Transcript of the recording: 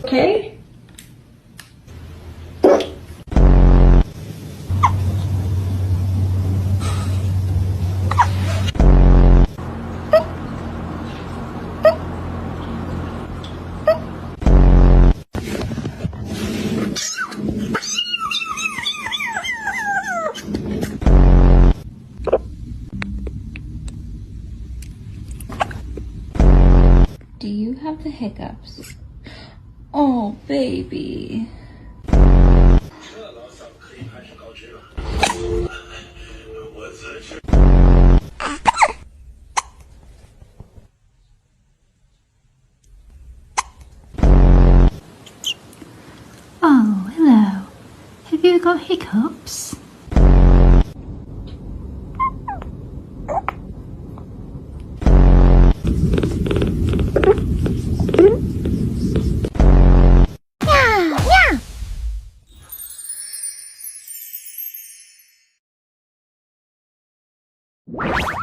okay? Do you have the hiccups? Oh, baby. Oh, hello. Have you got hiccups? Wow.